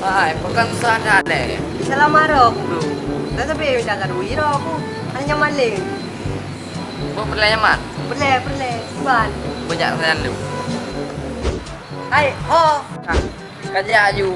Hai, pegang sana deh. Salah marah aku tu. Dah sampai jaga duit dah aku. Hanya maling. Buat perlahan nyaman. Perle. Bukan. Banyak saya lu. Hai, ho. Kerja you.